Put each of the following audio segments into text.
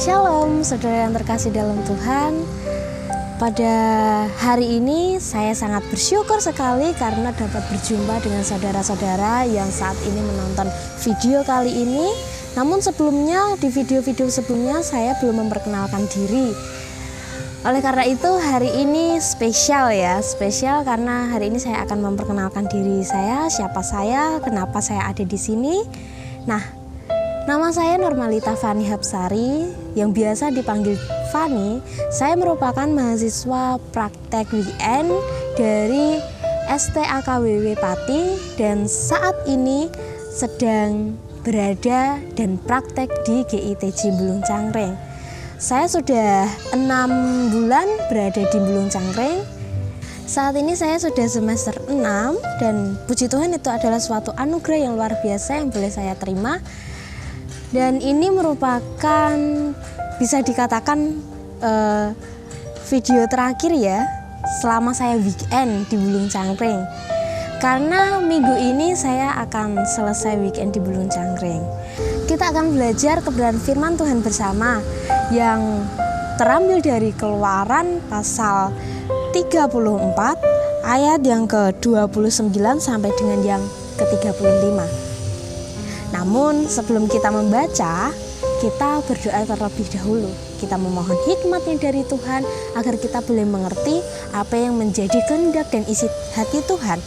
Shalom saudara yang terkasih dalam Tuhan. Pada hari ini saya sangat bersyukur sekali karena dapat berjumpa dengan saudara-saudara yang saat ini menonton video kali ini. Namun sebelumnya, di video-video sebelumnya saya belum memperkenalkan diri. Oleh karena itu hari ini spesial karena hari ini saya akan memperkenalkan diri saya, siapa saya, kenapa saya ada di sini. Nah, nama saya Normalita Fani Hapsari, yang biasa dipanggil Fani. Saya merupakan mahasiswa praktek weekend dari STAKWW Pati dan saat ini sedang berada dan praktek di GITJ Bulung Cangkring. Saya sudah 6 bulan berada di Bulung Cangkring. Saat ini saya sudah semester 6 dan puji Tuhan itu adalah suatu anugerah yang luar biasa yang boleh saya terima. Dan ini merupakan bisa dikatakan video terakhir ya selama saya weekend di Bulung Cangkring. Karena minggu ini saya akan selesai weekend di Bulung Cangkring. Kita akan belajar kebenaran firman Tuhan bersama yang terambil dari Keluaran pasal 34 ayat yang ke-29 sampai dengan yang ke-35. Namun sebelum kita membaca, kita berdoa terlebih dahulu. Kita memohon hikmatnya dari Tuhan agar kita boleh mengerti apa yang menjadi kehendak dan isi hati Tuhan.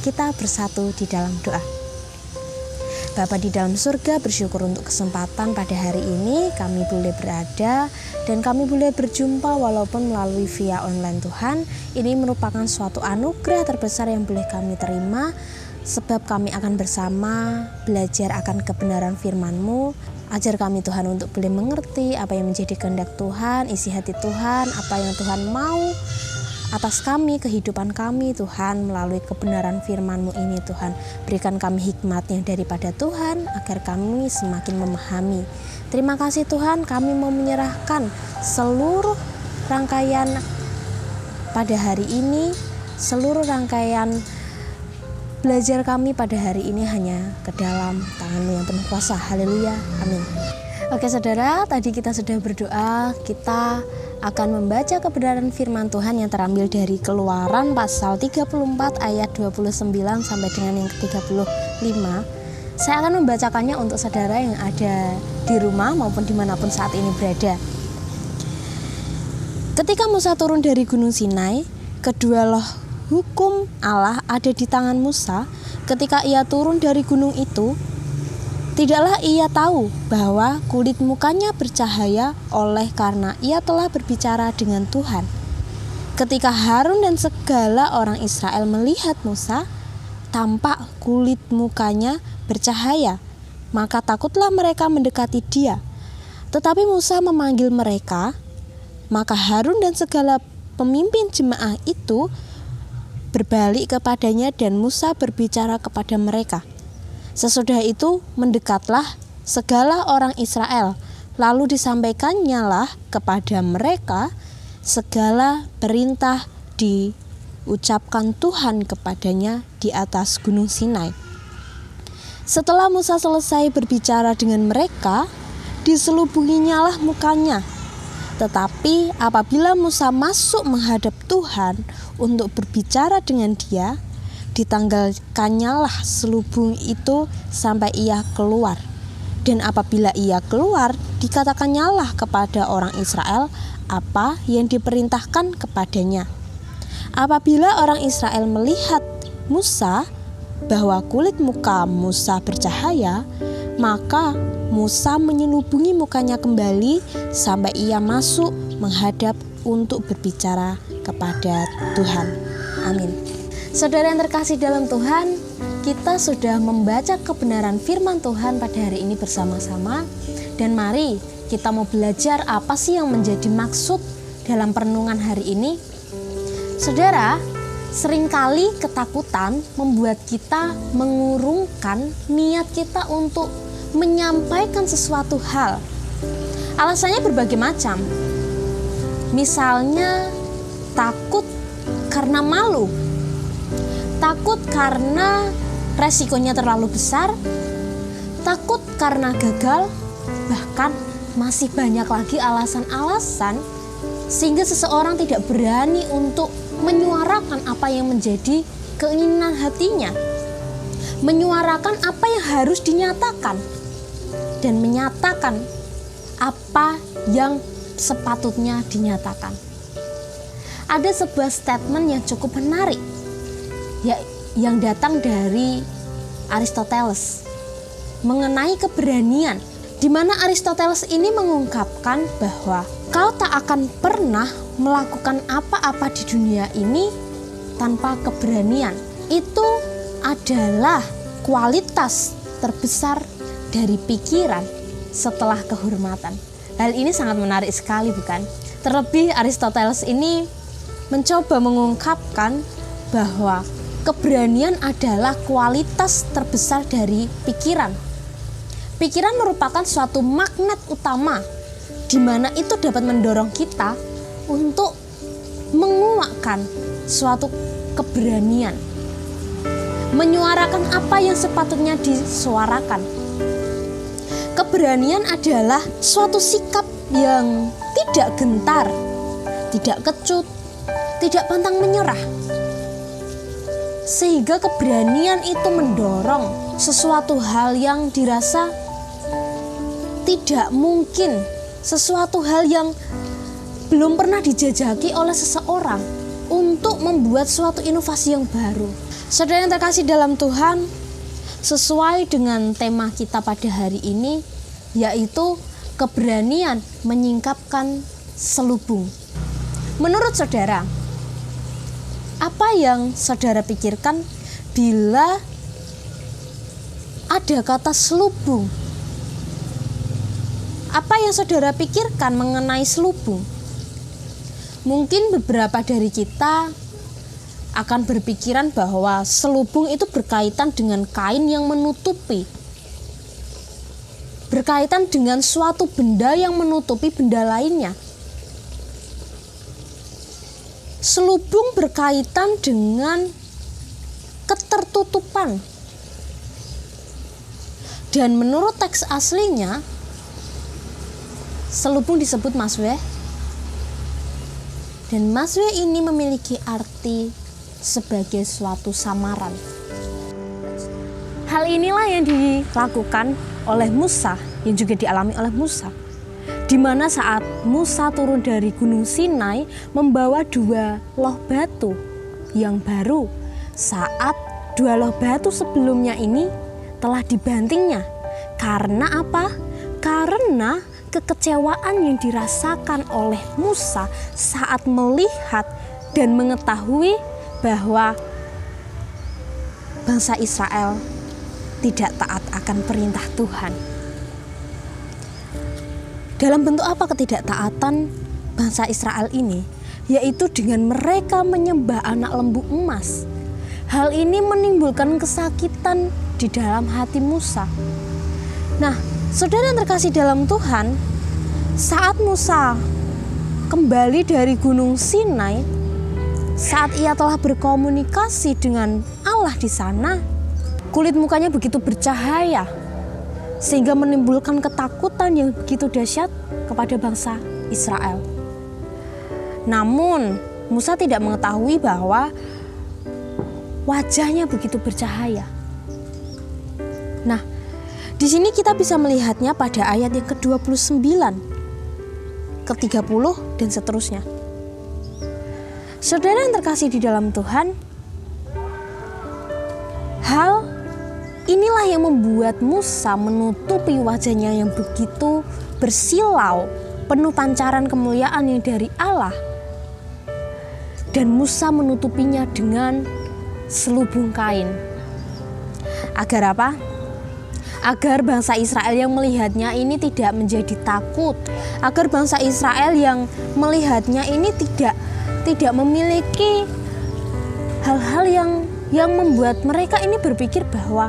Kita bersatu di dalam doa. Bapa di dalam surga, bersyukur untuk kesempatan pada hari ini kami boleh berada dan kami boleh berjumpa walaupun melalui via online Tuhan. Ini merupakan suatu anugerah terbesar yang boleh kami terima. Sebab kami akan bersama belajar akan kebenaran firman-Mu. Ajar kami Tuhan untuk boleh mengerti apa yang menjadi kehendak Tuhan, isi hati Tuhan, apa yang Tuhan mau atas kami, kehidupan kami Tuhan melalui kebenaran firman-Mu ini Tuhan. Berikan kami hikmat yang daripada Tuhan agar kami semakin memahami. Terima kasih Tuhan, kami mau menyerahkan seluruh rangkaian pada hari ini, seluruh rangkaian belajar kami pada hari ini hanya ke dalam tangan-Mu yang penuh kuasa. Haleluya, amin. Oke saudara, tadi kita sudah berdoa. Kita akan membaca kebenaran firman Tuhan yang terambil dari Keluaran pasal 34 ayat 29 sampai dengan yang ke-35. Saya akan membacakannya untuk saudara yang ada di rumah maupun dimanapun saat ini berada. Ketika Musa turun dari Gunung Sinai, kedua loh hukum Allah ada di tangan Musa. Ketika ia turun dari gunung itu, tidaklah ia tahu bahwa kulit mukanya bercahaya oleh karena ia telah berbicara dengan Tuhan. Ketika Harun dan segala orang Israel melihat Musa, tampak kulit mukanya bercahaya, maka takutlah mereka mendekati dia. Tetapi Musa memanggil mereka, maka Harun dan segala pemimpin jemaah itu berbalik kepadanya dan Musa berbicara kepada mereka. Sesudah itu mendekatlah segala orang Israel, lalu disampaikannya lah kepada mereka segala perintah diucapkan Tuhan kepadanya di atas Gunung Sinai. Setelah Musa selesai berbicara dengan mereka, diselubunginya lah mukanya. Tetapi apabila Musa masuk menghadap Tuhan untuk berbicara dengan dia, ditanggalkannya lah selubung itu sampai ia keluar. Dan apabila ia keluar, dikatakannya lah kepada orang Israel apa yang diperintahkan kepadanya. Apabila orang Israel melihat Musa bahwa kulit muka Musa bercahaya, maka Musa menyelubungi mukanya kembali sampai ia masuk menghadap untuk berbicara kepada Tuhan. Amin. Saudara yang terkasih dalam Tuhan, kita sudah membaca kebenaran firman Tuhan pada hari ini bersama-sama. Dan mari kita mau belajar apa sih yang menjadi maksud dalam perenungan hari ini. Saudara, seringkali ketakutan membuat kita mengurungkan niat kita untuk menyampaikan sesuatu hal. Alasannya berbagai macam. Misalnya takut karena malu, takut karena resikonya terlalu besar, takut karena gagal, bahkan masih banyak lagi alasan-alasan sehingga seseorang tidak berani untuk menyuarakan apa yang menjadi keinginan hatinya, menyuarakan apa yang harus dinyatakan, dan menyatakan apa yang sepatutnya dinyatakan. Ada sebuah statement yang cukup menarik yang datang dari Aristoteles mengenai keberanian, di mana Aristoteles ini mengungkapkan bahwa kau tak akan pernah melakukan apa-apa di dunia ini tanpa keberanian. Itu adalah kualitas terbesar dari pikiran setelah kehormatan. Hal ini sangat menarik sekali, bukan? Terlebih Aristoteles ini mencoba mengungkapkan bahwa keberanian adalah kualitas terbesar dari pikiran. Pikiran merupakan suatu magnet utama di mana itu dapat mendorong kita untuk menguakkan suatu keberanian, menyuarakan apa yang sepatutnya disuarakan. Keberanian adalah suatu sikap yang tidak gentar, tidak kecut, tidak pantang menyerah. Sehingga keberanian itu mendorong sesuatu hal yang dirasa tidak mungkin, sesuatu hal yang belum pernah dijajaki oleh seseorang untuk membuat suatu inovasi yang baru. Saudara yang terkasih dalam Tuhan, sesuai dengan tema kita pada hari ini, yaitu keberanian menyingkapkan selubung. Menurut saudara, apa yang saudara pikirkan bila ada kata selubung? Apa yang saudara pikirkan mengenai selubung? Mungkin beberapa dari kita akan berpikiran bahwa selubung itu berkaitan dengan kain yang menutupi, berkaitan dengan suatu benda yang menutupi benda lainnya. Selubung berkaitan dengan ketertutupan. Dan menurut teks aslinya, selubung disebut masweh. Dan masweh ini memiliki arti sebagai suatu samaran. Hal inilah yang dilakukan oleh Musa, yang juga dialami oleh Musa, di mana saat Musa turun dari Gunung Sinai membawa 2 loh batu yang baru, saat 2 loh batu sebelumnya ini telah dibantingnya. Karena apa? Karena kekecewaan yang dirasakan oleh Musa saat melihat dan mengetahui bahwa bangsa Israel tidak taat akan perintah Tuhan. Dalam bentuk apa ketidaktaatan bangsa Israel ini? Yaitu dengan mereka menyembah anak lembu emas. Hal ini menimbulkan kesakitan di dalam hati Musa. Nah, saudara yang terkasih dalam Tuhan, saat Musa kembali dari Gunung Sinai, saat ia telah berkomunikasi dengan Allah di sana, kulit mukanya begitu bercahaya sehingga menimbulkan ketakutan yang begitu dahsyat kepada bangsa Israel. Namun Musa tidak mengetahui bahwa wajahnya begitu bercahaya. Nah, di sini kita bisa melihatnya pada ayat yang ke-29, ke-30 dan seterusnya. Saudara yang terkasih di dalam Tuhan, hal inilah yang membuat Musa menutupi wajahnya yang begitu bersilau, penuh pancaran kemuliaan yang dari Allah. Dan Musa menutupinya dengan selubung kain. Agar apa? Agar bangsa Israel yang melihatnya ini tidak menjadi takut. Agar bangsa Israel yang melihatnya ini tidak memiliki hal-hal yang membuat mereka ini berpikir bahwa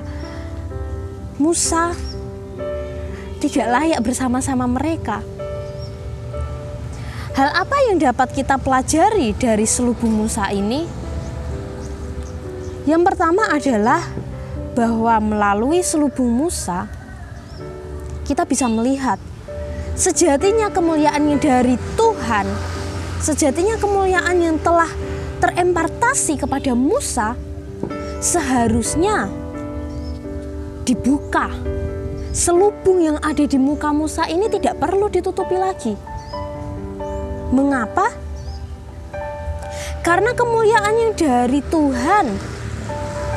Musa tidak layak bersama-sama mereka. Hal apa yang dapat kita pelajari dari selubung Musa ini? Yang pertama adalah bahwa melalui selubung Musa kita bisa melihat Sejatinya kemuliaan yang dari Tuhan, sejatinya kemuliaan yang telah terimpartasi kepada Musa seharusnya dibuka. Selubung yang ada di muka Musa ini tidak perlu ditutupi lagi. Mengapa? Karena kemuliaan yang dari Tuhan,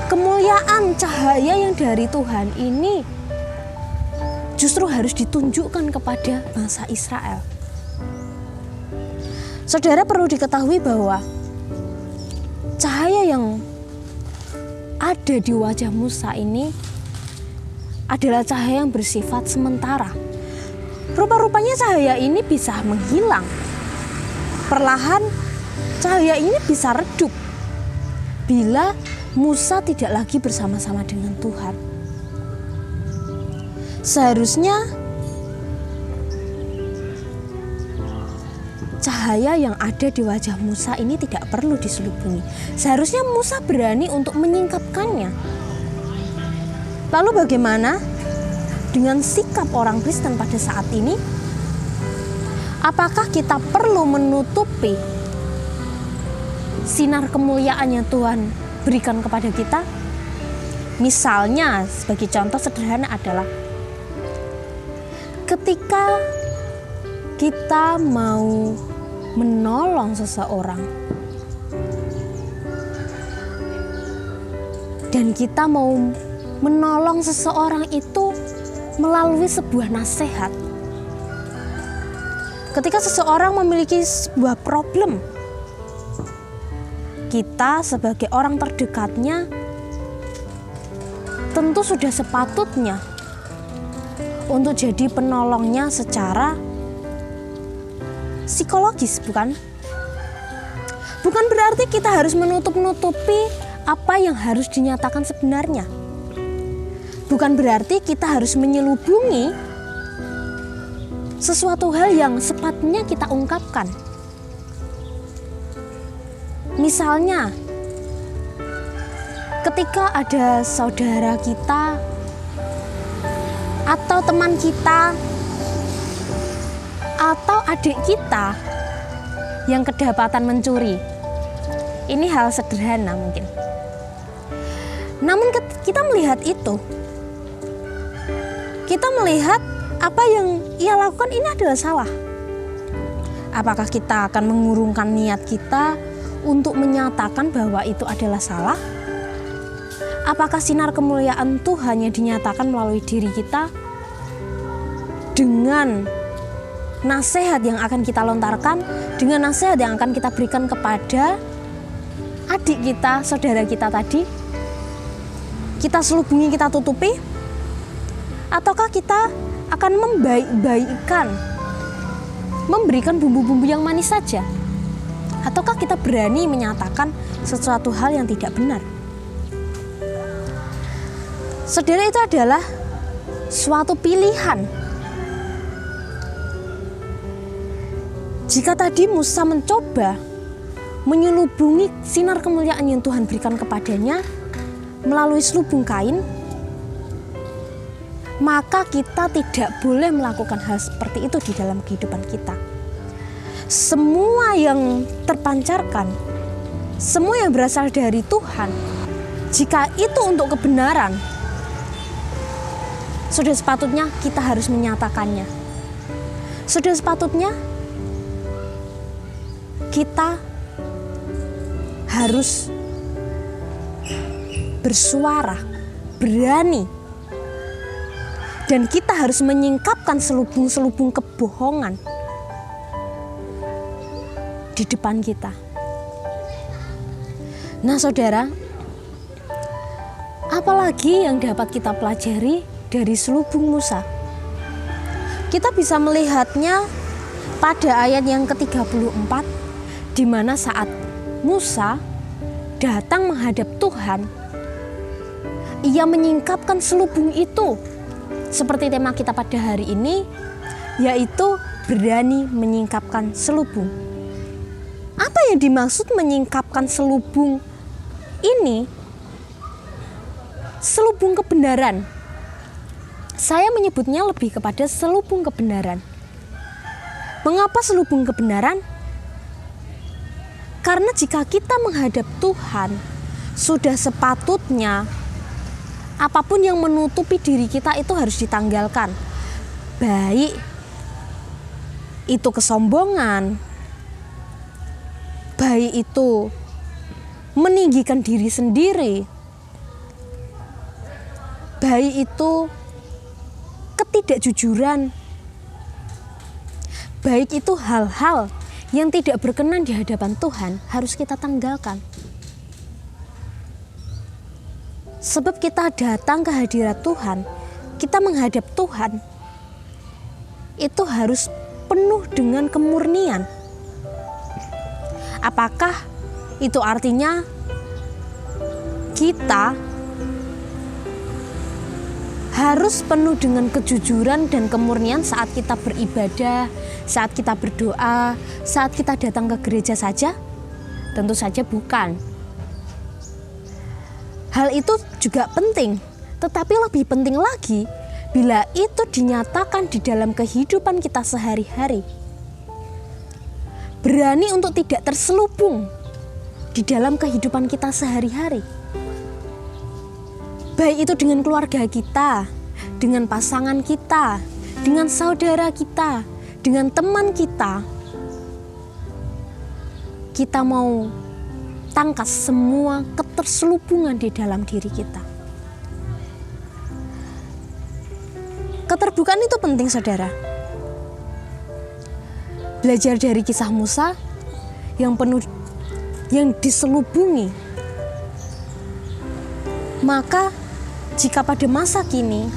kemuliaan cahaya yang dari Tuhan ini justru harus ditunjukkan kepada bangsa Israel. Saudara, perlu diketahui bahwa cahaya yang ada di wajah Musa ini adalah cahaya yang bersifat sementara. Rupa-rupanya cahaya ini bisa menghilang. Perlahan cahaya ini bisa redup bila Musa tidak lagi bersama-sama dengan Tuhan. Seharusnya cahaya yang ada di wajah Musa ini tidak perlu diselubungi. Seharusnya Musa berani untuk menyingkapkannya. Lalu bagaimana dengan sikap orang Kristen pada saat ini? Apakah kita perlu menutupi sinar kemuliaan yang Tuhan berikan kepada kita? Misalnya, sebagai contoh sederhana adalah ketika kita mau menolong seseorang dan kita mau menolong seseorang itu melalui sebuah nasihat. Ketika seseorang memiliki sebuah problem, kita sebagai orang terdekatnya tentu sudah sepatutnya untuk jadi penolongnya secara psikologis, bukan? Bukan berarti kita harus menutup-nutupi apa yang harus dinyatakan sebenarnya. Bukan berarti kita harus menyelubungi sesuatu hal yang sepatutnya kita ungkapkan. Misalnya, ketika ada saudara kita atau teman kita atau adik kita yang kedapatan mencuri. Ini hal sederhana mungkin. Namun kita melihat itu, kita melihat apa yang ia lakukan ini adalah salah. Apakah kita akan mengurungkan niat kita untuk menyatakan bahwa itu adalah salah? Apakah sinar kemuliaan Tuhan yang dinyatakan melalui diri kita dengan nasihat yang akan kita lontarkan, dengan nasihat yang akan kita berikan kepada adik kita, saudara kita tadi, kita selubungi, kita tutupi? Ataukah kita akan membaik-baikkan, memberikan bumbu-bumbu yang manis saja? Ataukah kita berani menyatakan sesuatu hal yang tidak benar? Saudara, itu adalah suatu pilihan. Jika tadi Musa mencoba menyelubungi sinar kemuliaan yang Tuhan berikan kepadanya melalui selubung kain, maka kita tidak boleh melakukan hal seperti itu di dalam kehidupan kita. Semua yang terpancarkan, semua yang berasal dari Tuhan, jika itu untuk kebenaran, sudah sepatutnya kita harus menyatakannya. Sudah sepatutnya kita harus bersuara, berani, dan kita harus menyingkapkan selubung-selubung kebohongan di depan kita. Nah, saudara, apalagi yang dapat kita pelajari dari selubung Musa? Kita bisa melihatnya pada ayat yang ke-34, di mana saat Musa datang menghadap Tuhan, ia menyingkapkan selubung itu. Seperti tema kita pada hari ini, yaitu berani menyingkapkan selubung. Apa yang dimaksud menyingkapkan selubung ini? Selubung kebenaran. Saya menyebutnya lebih kepada selubung kebenaran. Mengapa selubung kebenaran? Karena jika kita menghadap Tuhan, sudah sepatutnya apapun yang menutupi diri kita itu harus ditanggalkan. Baik itu kesombongan, baik itu meninggikan diri sendiri, baik itu ketidakjujuran, baik itu hal-hal yang tidak berkenan di hadapan Tuhan harus kita tanggalkan. Sebab kita datang ke hadirat Tuhan, kita menghadap Tuhan, itu harus penuh dengan kemurnian. Apakah itu artinya kita harus penuh dengan kejujuran dan kemurnian saat kita beribadah, saat kita berdoa, saat kita datang ke gereja saja? Tentu saja bukan. Hal itu juga penting, tetapi lebih penting lagi bila itu dinyatakan di dalam kehidupan kita sehari-hari. Berani untuk tidak terselubung di dalam kehidupan kita sehari-hari. Baik itu dengan keluarga kita, dengan pasangan kita, dengan saudara kita, dengan teman kita. Kita mau tangkas semua keterselubungan di dalam diri kita. Keterbukaan itu penting, saudara. Belajar dari kisah Musa yang diselubungi. Maka jika pada masa kini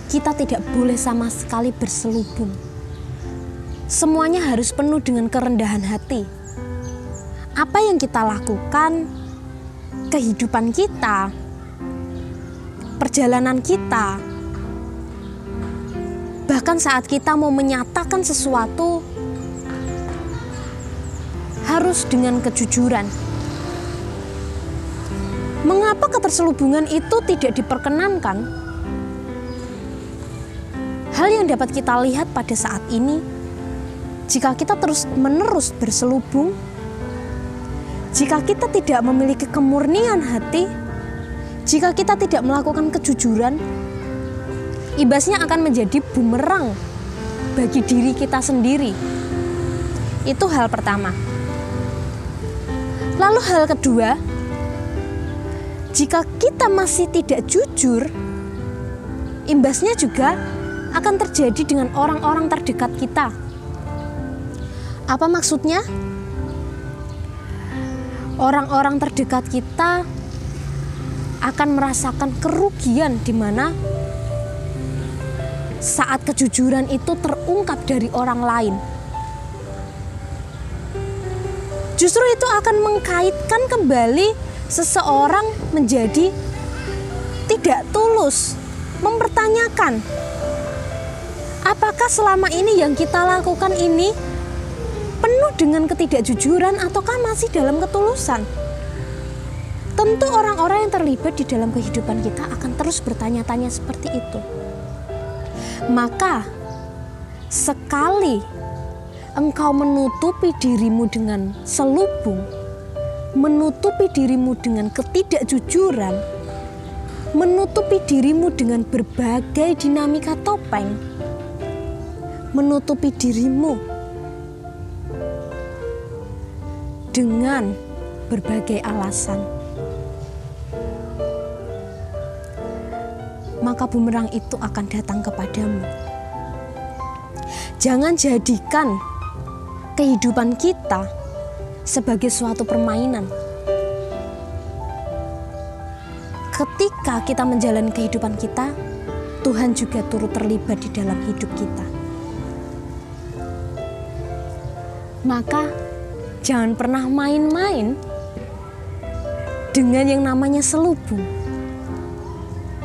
kita tidak boleh sama sekali berselubung. Semuanya harus penuh dengan kerendahan hati. Apa yang kita lakukan, kehidupan kita, perjalanan kita, bahkan saat kita mau menyatakan sesuatu, harus dengan kejujuran. Mengapa keterselubungan itu tidak diperkenankan? Hal yang dapat kita lihat pada saat ini, jika kita terus-menerus berselubung, jika kita tidak memiliki kemurnian hati, jika kita tidak melakukan kejujuran, imbasnya akan menjadi bumerang bagi diri kita sendiri. Itu hal pertama. Lalu hal kedua, jika kita masih tidak jujur, imbasnya juga akan terjadi dengan orang-orang terdekat kita. Apa maksudnya? Orang-orang terdekat kita akan merasakan kerugian di mana saat kejujuran itu terungkap dari orang lain. Justru itu akan mengkaitkan kembali seseorang menjadi tidak tulus, mempertanyakan apakah selama ini yang kita lakukan ini penuh dengan ketidakjujuran ataukah masih dalam ketulusan. Tentu orang-orang yang terlibat di dalam kehidupan kita akan terus bertanya-tanya seperti itu. Maka sekali engkau menutupi dirimu dengan selubung, menutupi dirimu dengan ketidakjujuran, menutupi dirimu dengan berbagai dinamika topeng, menutupi dirimu dengan berbagai alasan, maka bumerang itu akan datang kepadamu. Jangan jadikan kehidupan kita sebagai suatu permainan. Ketika kita menjalani kehidupan kita, Tuhan juga turut terlibat di dalam hidup kita. Maka jangan pernah main-main dengan yang namanya selubung.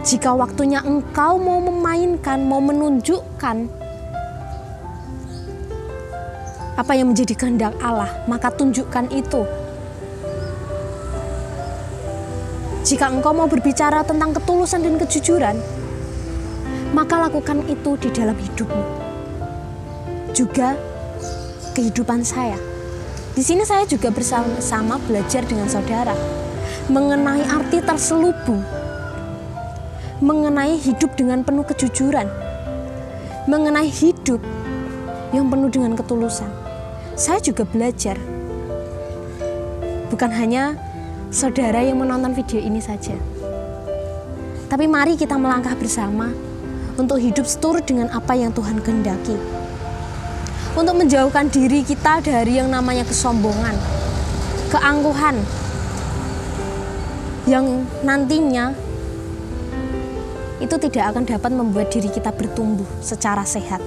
Jika waktunya engkau mau memainkan, mau menunjukkan apa yang menjadi kehendak Allah, maka tunjukkan itu. Jika engkau mau berbicara tentang ketulusan dan kejujuran, maka lakukan itu di dalam hidupmu. juga kehidupan saya. Di sini saya juga bersama-sama belajar dengan saudara mengenai arti terselubung, mengenai hidup dengan penuh kejujuran, mengenai hidup yang penuh dengan ketulusan. Saya juga belajar. Bukan hanya saudara yang menonton video ini saja, tapi mari kita melangkah bersama untuk hidup seturut dengan apa yang Tuhan kehendaki, untuk menjauhkan diri kita dari yang namanya kesombongan, keangkuhan, yang nantinya itu tidak akan dapat membuat diri kita bertumbuh secara sehat.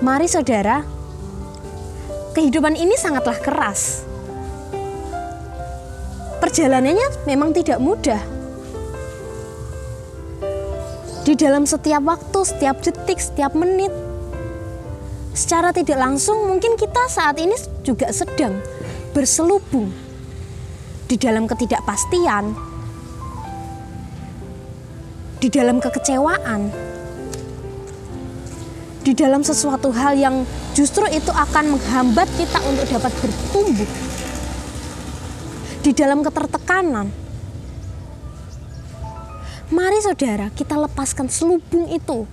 Mari saudara, kehidupan ini sangatlah keras. Perjalanannya memang tidak mudah. Di dalam setiap waktu, setiap detik, setiap menit, secara tidak langsung mungkin kita saat ini juga sedang berselubung di dalam ketidakpastian, di dalam kekecewaan, di dalam sesuatu hal yang justru itu akan menghambat kita untuk dapat bertumbuh, di dalam ketertekanan. Mari saudara, kita lepaskan selubung itu,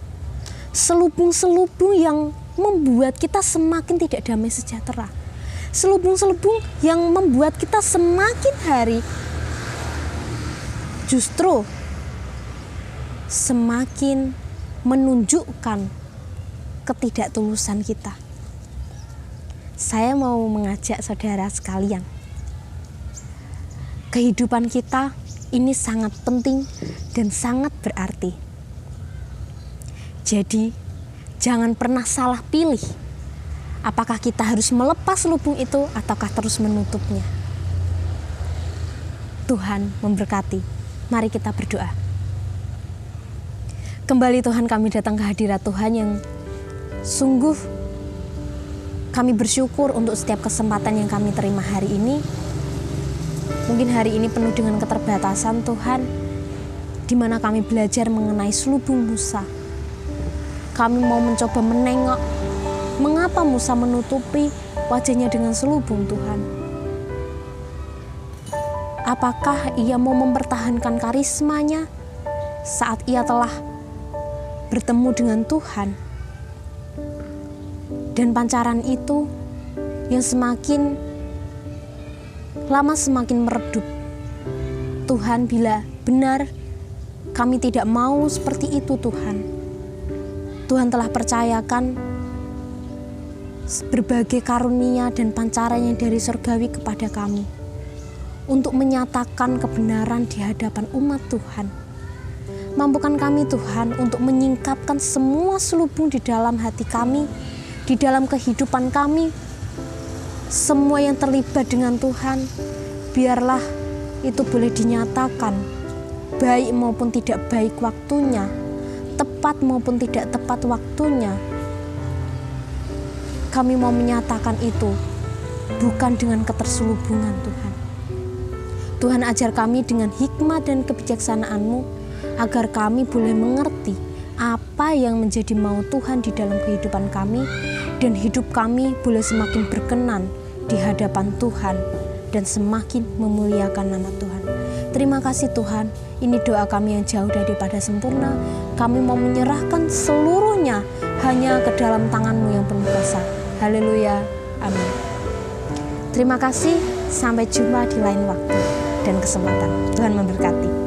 selubung-selubung yang membuat kita semakin tidak damai sejahtera, selubung-selubung yang membuat kita semakin hari justru semakin menunjukkan ketidaktulusan kita. Saya mau mengajak saudara sekalian, kehidupan kita ini sangat penting dan sangat berarti. Jadi, jangan pernah salah pilih. Apakah kita harus melepas lubung itu ataukah terus menutupnya? Tuhan memberkati. Mari kita berdoa. Kembali Tuhan, kami datang ke hadirat Tuhan yang sungguh kami bersyukur untuk setiap kesempatan yang kami terima hari ini. Mungkin hari ini penuh dengan keterbatasan Tuhan, di mana kami belajar mengenai selubung Musa. Kami mau mencoba menengok mengapa Musa menutupi wajahnya dengan selubung Tuhan. Apakah ia mau mempertahankan karismanya saat ia telah bertemu dengan Tuhan? Dan pancaran itu yang semakin lama semakin meredup. Tuhan, bila benar kami tidak mau seperti itu Tuhan, Tuhan telah percayakan berbagai karunia dan pancarannya dari surgawi kepada kami untuk menyatakan kebenaran di hadapan umat Tuhan. Mampukan kami Tuhan untuk menyingkapkan semua selubung di dalam hati kami, di dalam kehidupan kami, semua yang terlibat dengan Tuhan. Biarlah itu boleh dinyatakan, baik maupun tidak baik waktunya, tepat maupun tidak tepat waktunya. Kami mau menyatakan itu bukan dengan keterselubungan Tuhan. Tuhan, ajar kami dengan hikmat dan kebijaksanaan-Mu agar kami boleh mengerti apa yang menjadi mau Tuhan di dalam kehidupan kami, dan hidup kami boleh semakin berkenan di hadapan Tuhan dan semakin memuliakan nama Tuhan. Terima kasih Tuhan, ini doa kami yang jauh daripada sempurna. Kami mau menyerahkan seluruhnya hanya ke dalam tangan-Mu yang penuh kuasa. Haleluya, amin. Terima kasih, sampai jumpa di lain waktu dan kesempatan. Tuhan memberkati.